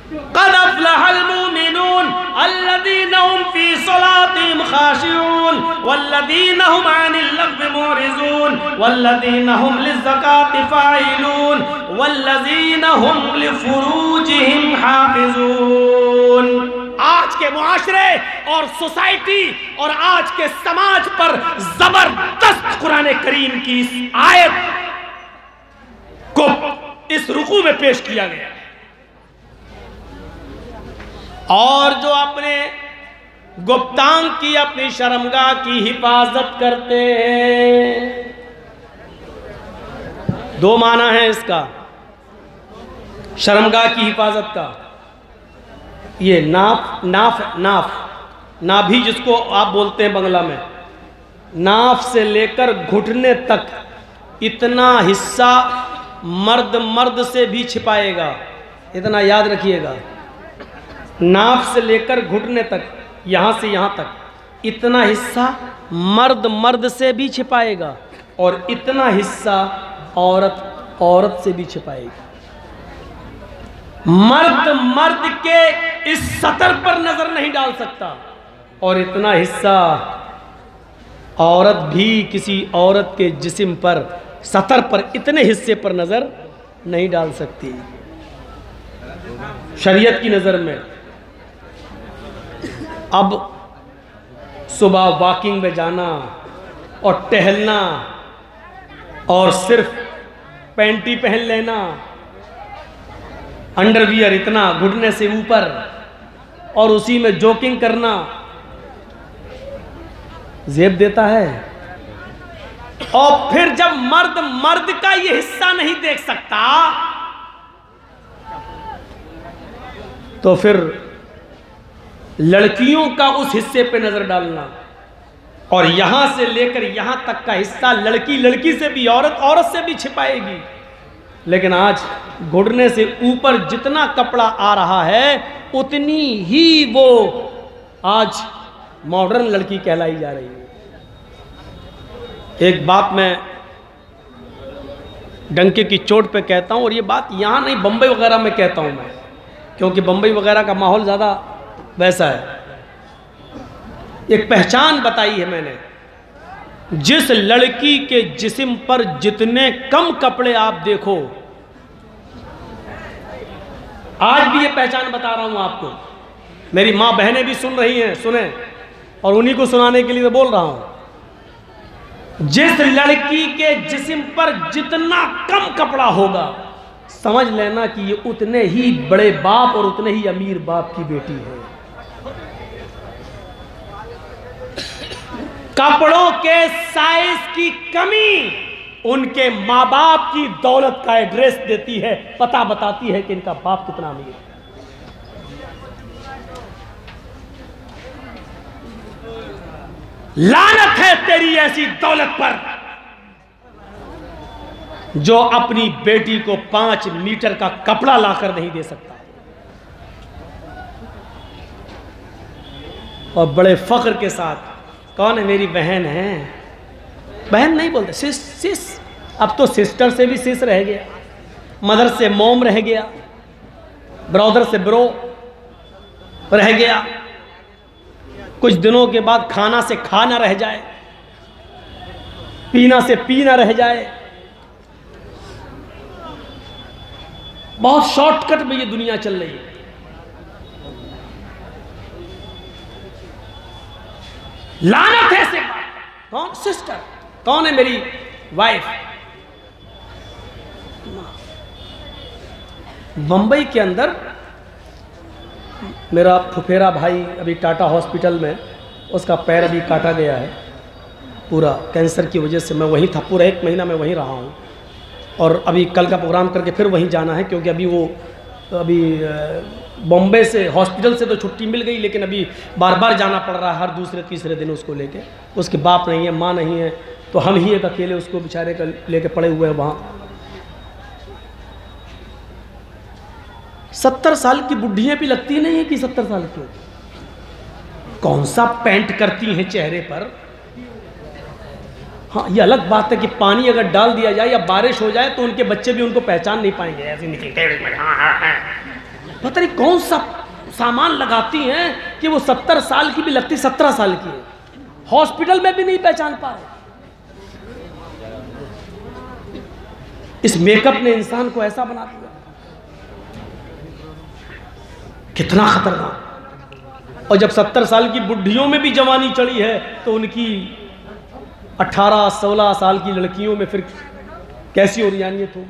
क़द अफ़्लहल मुमिनून अल्लज़ीना हुम फ़ी सलातिहिम ख़ाशिऊन वल्लज़ीना हुम अनिल लग़्वी मुअरिज़ून वल्लज़ीना हुम लिज़्ज़काति फ़ाइलून वल्लज़ीना हुम लिफ़ुरूजिहिम हाफ़िज़ून। आज के मुआशरे और सोसाइटी और आज के समाज पर जबरदस्त कुरान करीम की इस आयत को इस रुकू में पेश किया गया। और जो अपने गुप्तांग की, अपनी शर्मगाह की हिफाजत करते हैं, दो माना है इसका शर्मगाह की हिफाजत का। ये नाभि जिसको आप बोलते हैं बंगला में, नाफ से लेकर घुटने तक इतना हिस्सा मर्द से भी छिपाएगा। इतना याद रखिएगा, नाफ से लेकर घुटने तक, यहाँ से यहाँ तक इतना हिस्सा मर्द से भी छिपाएगा और इतना हिस्सा औरत से भी छिपाएगी। मर्द के इस सतर पर नजर नहीं डाल सकता और इतना हिस्सा औरत भी किसी औरत के जिस्म पर, सतर पर, इतने हिस्से पर नजर नहीं डाल सकती शरीयत की नजर में। अब सुबह वॉकिंग में जाना और टहलना और सिर्फ पैंटी पहन लेना, अंडरवियर इतना घुटने से ऊपर और उसी में जॉगिंग करना जेब देता है। और फिर जब मर्द का ये हिस्सा नहीं देख सकता तो फिर लड़कियों का उस हिस्से पे नजर डालना और यहां से लेकर यहां तक का हिस्सा लड़की से भी, औरत से भी छिपाएगी। लेकिन आज घुटने से ऊपर जितना कपड़ा आ रहा है उतनी ही वो आज मॉडर्न लड़की कहलाई जा रही है। एक बात मैं डंके की चोट पे कहता हूं, और ये बात यहां नहीं बंबई वगैरह में कहता हूं मैं, क्योंकि बंबई वगैरह का माहौल ज़्यादा वैसा है। एक पहचान बताई है मैंने, जिस लड़की के जिस्म पर जितने कम कपड़े आप देखो, आज भी ये पहचान बता रहा हूं आपको, मेरी माँ बहनें भी सुन रही हैं, सुने, और उन्हीं को सुनाने के लिए मैं बोल रहा हूं। जिस लड़की के जिस्म पर जितना कम कपड़ा होगा, समझ लेना कि ये उतने ही बड़े बाप और उतने ही अमीर बाप की बेटी है। कपड़ों के साइज की कमी उनके माँ बाप की दौलत का एड्रेस देती है, पता बताती है कि इनका बाप कितना अमीर है। लानत है तेरी ऐसी दौलत पर जो अपनी बेटी को 5 मीटर का कपड़ा लाकर नहीं दे सकता। और बड़े फख्र के साथ, कौन है? मेरी बहन है। बहन नहीं बोलते, सिस। अब तो सिस्टर से भी सिस रह गया, मदर से मॉम रह गया, ब्रदर से ब्रो रह गया। कुछ दिनों के बाद खाना से खाना रह जाए, पीना से पीना रह जाए। बहुत शॉर्टकट में ये दुनिया चल रही है। लानत है से कौन? सिस्टर। कौन है? मेरी वाइफ। बंबई के अंदर मेरा फुफेरा भाई अभी टाटा हॉस्पिटल में, उसका पैर अभी काटा गया है पूरा कैंसर की वजह से। मैं वहीं था, पूरा 1 महीना मैं वहीं रहा हूँ, और अभी कल का प्रोग्राम करके फिर वहीं जाना है, क्योंकि अभी वो बॉम्बे से हॉस्पिटल से तो छुट्टी मिल गई, लेकिन अभी बार बार जाना पड़ रहा है हर दूसरे तीसरे दिन उसको लेके। उसके बाप नहीं है, माँ नहीं है, तो हम ही एक अकेले उसको बेचारे का लेके पड़े हुए हैं वहाँ। 70 साल की बुढ़ियाँ भी लगती नहीं है कि 70 साल की, कौन सा पेंट करती हैं चेहरे पर। हाँ, ये अलग बात है कि पानी अगर डाल दिया जाए या बारिश हो जाए तो उनके बच्चे भी उनको पहचान नहीं पाएंगे, ऐसे निकलते। पता नहीं कौन सा सामान लगाती हैं कि वो 70 साल की भी लगती 17 साल की है, हॉस्पिटल में भी नहीं पहचान पा रहे। इस मेकअप ने इंसान को ऐसा बना दिया, कितना खतरनाक। और जब 70 साल की बुढ़ियों में भी जवानी चढ़ी है तो उनकी 18-16 साल की लड़कियों में फिर कैसी ओरियानियत हो।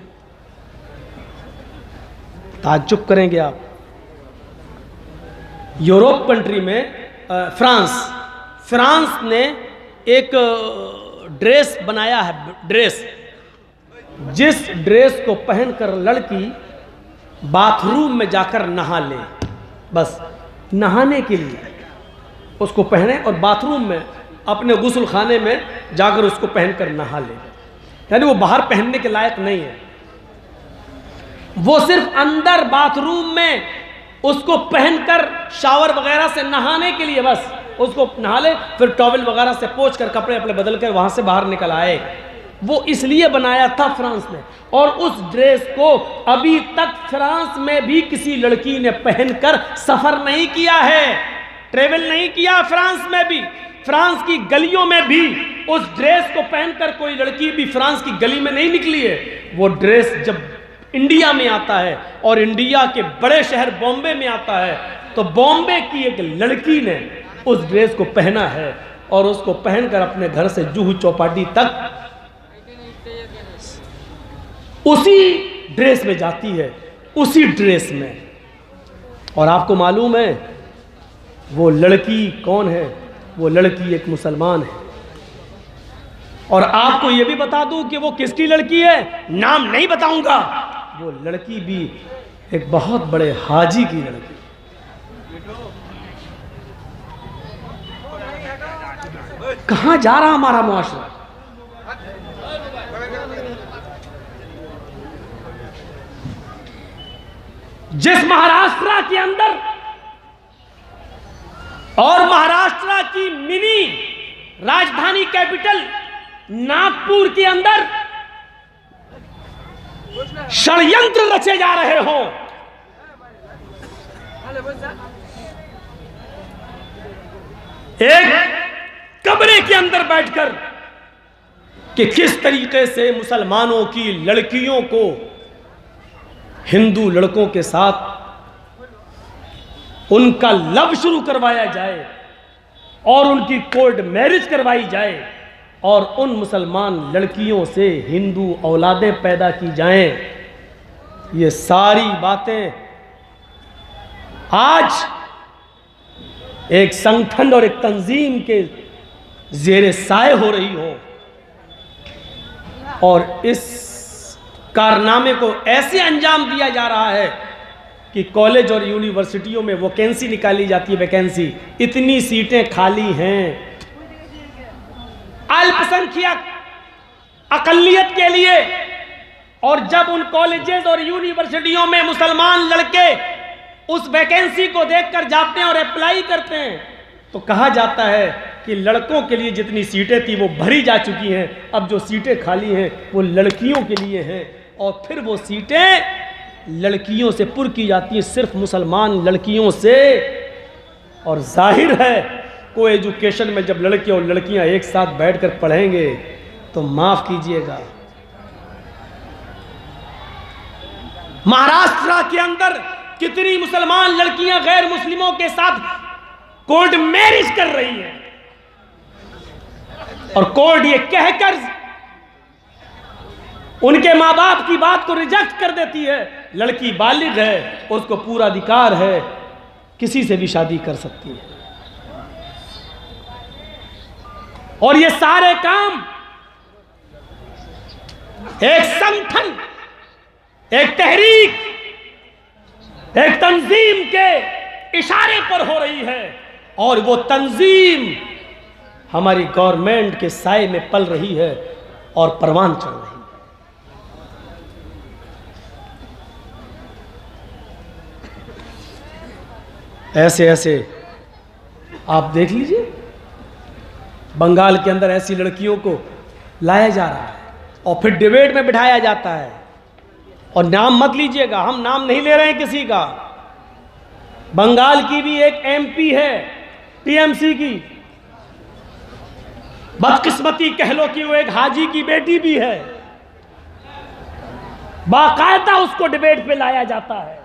ताज्जुब करेंगे आप। यूरोप कंट्री में फ्रांस ने एक ड्रेस बनाया है, ड्रेस जिस ड्रेस को पहनकर लड़की बाथरूम में जाकर नहा ले, बस नहाने के लिए उसको पहने और बाथरूम में अपने गुस्ल खाने में जाकर उसको पहनकर नहा ले। यानी वो बाहर पहनने के लायक नहीं है, वो सिर्फ अंदर बाथरूम में उसको पहनकर शावर वगैरह से नहाने के लिए बस उसको नहा ले, फिर टॉवल वगैरह से पोंछ कर कपड़े अपने बदल कर वहां से बाहर निकल आए। वो इसलिए बनाया था फ्रांस ने। और उस ड्रेस को अभी तक फ्रांस में भी किसी लड़की ने पहनकर सफर नहीं किया है, ट्रेवल नहीं किया फ्रांस में भी। फ्रांस की गलियों में भी उस ड्रेस को पहनकर कोई लड़की भी फ्रांस की गली में नहीं निकली है। वो ड्रेस जब इंडिया में आता है और इंडिया के बड़े शहर बॉम्बे में आता है तो बॉम्बे की एक लड़की ने उस ड्रेस को पहना है और उसको पहनकर अपने घर से जूहू चौपाटी तक उसी ड्रेस में जाती है, उसी ड्रेस में। और आपको मालूम है वो लड़की कौन है? वो लड़की एक मुसलमान है। और आपको यह भी बता दूं कि वो किसकी लड़की है, नाम नहीं बताऊंगा। वो लड़की भी एक बहुत बड़े हाजी की लड़की। कहां जा रहा हमारा मुआशरा? जिस महाराष्ट्र के अंदर और महाराष्ट्र की मिनी राजधानी कैपिटल नागपुर के अंदर षड्यंत्र रचे जा रहे हों, एक कमरे के अंदर बैठकर कि किस तरीके से मुसलमानों की लड़कियों को हिंदू लड़कों के साथ उनका लव शुरू करवाया जाए और उनकी कोर्ट मैरिज करवाई जाए और उन मुसलमान लड़कियों से हिंदू औलादें पैदा की जाएं। ये सारी बातें आज एक संगठन और एक तंजीम के ज़ेरे साए हो रही हो और इस कारनामे को ऐसे अंजाम दिया जा रहा है कि कॉलेज और यूनिवर्सिटियों में वैकेंसी निकाली जाती है, वैकेंसी इतनी सीटें खाली हैं अल्पसंख्यक अकलियत के लिए। और जब उन कॉलेजेस और यूनिवर्सिटियों में मुसलमान लड़के उस वैकेंसी को देखकर जाते हैं और अप्लाई करते हैं तो कहा जाता है कि लड़कों के लिए जितनी सीटें थी वो भरी जा चुकी हैं, अब जो सीटें खाली हैं वो लड़कियों के लिए हैं। और फिर वो सीटें लड़कियों से पुर की जाती हैं, सिर्फ मुसलमान लड़कियों से। और जाहिर है को एजुकेशन में जब लड़के और लड़कियां एक साथ बैठकर पढ़ेंगे तो माफ कीजिएगा, महाराष्ट्र के अंदर कितनी मुसलमान लड़कियां गैर मुस्लिमों के साथ कोर्ट मैरिज कर रही हैं और कोर्ट ये कहकर उनके मां बाप की बात को रिजेक्ट कर देती है, लड़की बालिग है, उसको पूरा अधिकार है, किसी से भी शादी कर सकती है। और ये सारे काम एक संगठन, एक तहरीक, एक तंजीम के इशारे पर हो रही है और वो तंजीम हमारी गवर्नमेंट के साए में पल रही है और परवान चढ़ रही है। ऐसे ऐसे आप देख लीजिए, बंगाल के अंदर ऐसी लड़कियों को लाया जा रहा है और फिर डिबेट में बिठाया जाता है। और नाम मत लीजिएगा, हम नाम नहीं ले रहे हैं किसी का, बंगाल की भी एक एमपी है टीएमसी की, बदकिस्मती कह लो कि वो एक हाजी की बेटी भी है। बाकायदा उसको डिबेट पे लाया जाता है,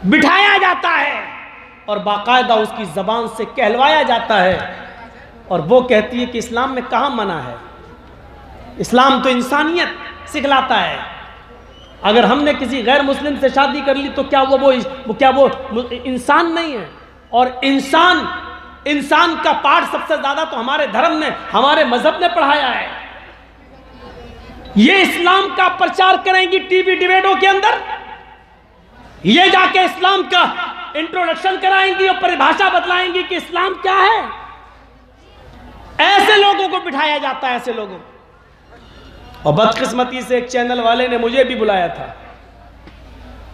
बिठाया जाता है और बाकायदा उसकी जबान से कहलवाया जाता है, और वो कहती है कि इस्लाम में कहाँ मना है, इस्लाम तो इंसानियत सिखलाता है। अगर हमने किसी गैर मुस्लिम से शादी कर ली तो क्या वो इंसान नहीं है? और इंसान का पाठ सबसे ज्यादा तो हमारे धर्म ने, हमारे मजहब ने पढ़ाया है। ये इस्लाम का प्रचार करेंगी टीवी डिबेटों के अंदर, ये जाके इस्लाम का इंट्रोडक्शन कराएंगी और परिभाषा बतलाएंगी कि इस्लाम क्या है। ऐसे लोगों को बिठाया जाता है, ऐसे लोगों। और बदकिस्मती से एक चैनल वाले ने मुझे भी बुलाया था,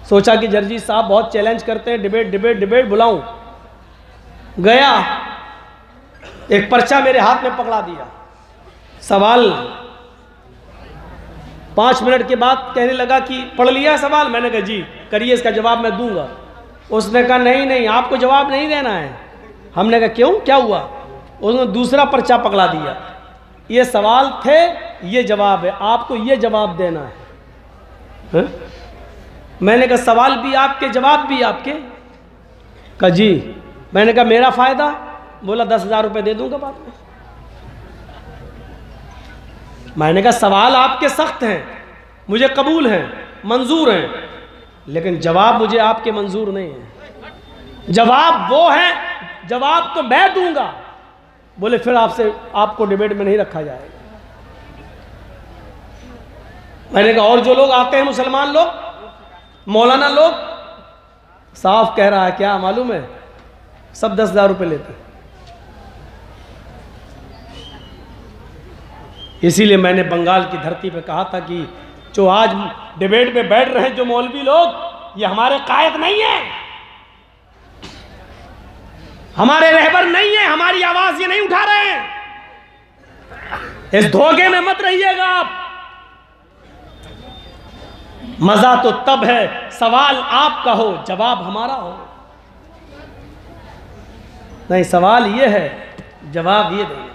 सोचा कि जर्जी साहब बहुत चैलेंज करते हैं, डिबेट बुलाऊं। गया, एक पर्चा मेरे हाथ में पकड़ा दिया, सवाल 5 मिनट के बाद कहने लगा कि पढ़ लिया सवाल? मैंने कहा जी, करिए, इसका जवाब मैं दूंगा। उसने कहा नहीं आपको जवाब नहीं देना है। हमने कहा क्यों, क्या हुआ? उसने दूसरा पर्चा पकड़ा दिया, ये सवाल थे, ये जवाब है, आपको ये जवाब देना है। मैंने कहा सवाल भी आपके, जवाब भी आपके? कहा जी। मैंने कहा मेरा फायदा? बोला 10,000 रुपये दे दूंगा बाद में। मैंने कहा सवाल आपके सख्त हैं, मुझे कबूल हैं, मंजूर हैं, लेकिन जवाब मुझे आपके मंजूर नहीं है। जवाब वो है, जवाब तो मैं दूंगा। बोले फिर आपको डिबेट में नहीं रखा जाएगा। मैंने कहा और जो लोग आते हैं, मुसलमान लोग, मौलाना लोग, साफ कह रहा है, क्या मालूम है, सब 10,000 रुपये लेते हैं। इसीलिए मैंने बंगाल की धरती पे कहा था कि जो आज डिबेट में बैठ रहे हैं जो मौलवी लोग, ये हमारे कायद नहीं है, हमारे रहबर नहीं है, हमारी आवाज ये नहीं उठा रहे हैं। इस धोखे में मत रहिएगा आप। मजा तो तब है सवाल आपका हो, जवाब हमारा हो। नहीं, सवाल ये है, जवाब ये देंगे।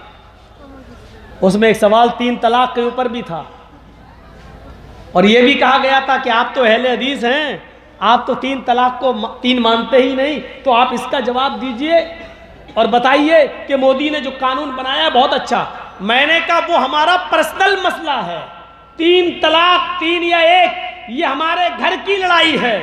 उसमें एक सवाल 3 तलाक के ऊपर भी था, और यह भी कहा गया था कि आप तो अहले हदीस हैं, आप तो 3 तलाक को 3 मानते ही नहीं, तो आप इसका जवाब दीजिए और बताइए कि मोदी ने जो कानून बनाया बहुत अच्छा। मैंने कहा वो हमारा पर्सनल मसला है, 3 तलाक 3 या 1 ये हमारे घर की लड़ाई है,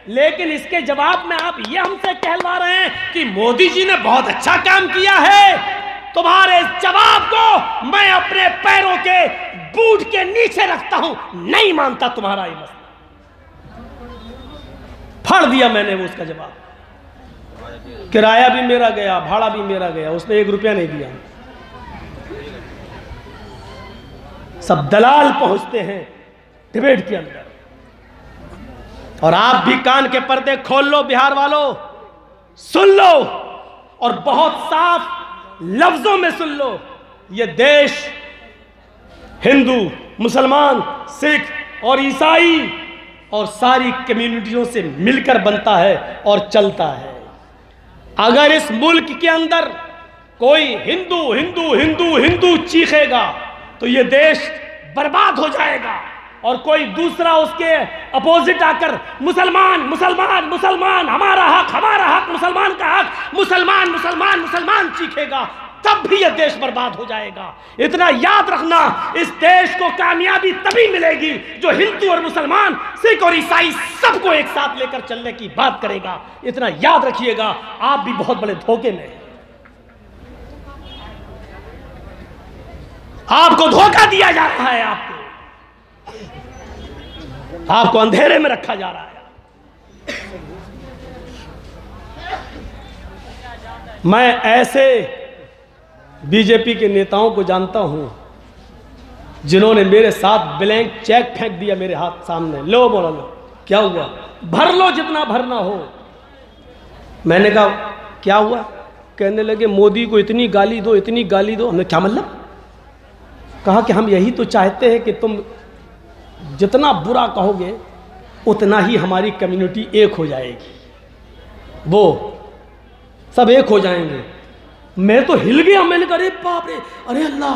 लेकिन इसके जवाब में आप ये हमसे कहलवा रहे हैं कि मोदी जी ने बहुत अच्छा काम किया है। तुम्हारे जवाब को मैं अपने पैरों के बूट के नीचे रखता हूं, नहीं मानता तुम्हारा ये मसला। फाड़ दिया मैंने वो उसका जवाब। किराया भी मेरा गया, भाड़ा भी मेरा गया, उसने 1 रुपया नहीं दिया। सब दलाल पहुंचते हैं डिबेट के अंदर, और आप भी कान के पर्दे खोल लो, बिहार वालों सुन लो, और बहुत साफ लफ्जों में सुन लो। ये देश हिंदू, मुसलमान, सिख और ईसाई और सारी कम्युनिटियों से मिलकर बनता है और चलता है। अगर इस मुल्क के अंदर कोई हिंदू हिंदू हिंदू हिंदू चीखेगा तो ये देश बर्बाद हो जाएगा, और कोई दूसरा उसके अपोजिट आकर मुसलमान मुसलमान मुसलमान, हमारा हक मुसलमान का हक, मुसलमान मुसलमान मुसलमान चीखेगा, तब भी यह देश बर्बाद हो जाएगा। इतना याद रखना, इस देश को कामयाबी तभी मिलेगी जो हिंदू और मुसलमान, सिख और ईसाई सबको एक साथ लेकर चलने की बात करेगा। इतना याद रखिएगा, आप भी बहुत बड़े धोखे में हैं। आपको धोखा दिया जा रहा है, आपको अंधेरे में रखा जा रहा है। मैं ऐसे बीजेपी के नेताओं को जानता हूं जिन्होंने मेरे साथ ब्लैंक चेक फेंक दिया मेरे हाथ सामने, लो बोला लो, क्या हुआ, भर लो जितना भरना हो। मैंने कहा क्या हुआ? कहने लगे मोदी को इतनी गाली दो, इतनी गाली दो। हमने क्या मतलब? कहा कि हम यही तो चाहते हैं कि तुम जितना बुरा कहोगे उतना ही हमारी कम्युनिटी एक हो जाएगी। वो सब एक हो जाएंगे। मैं तो हिल गया, मैंने कहा अरे बाप रे, अरे अल्लाह,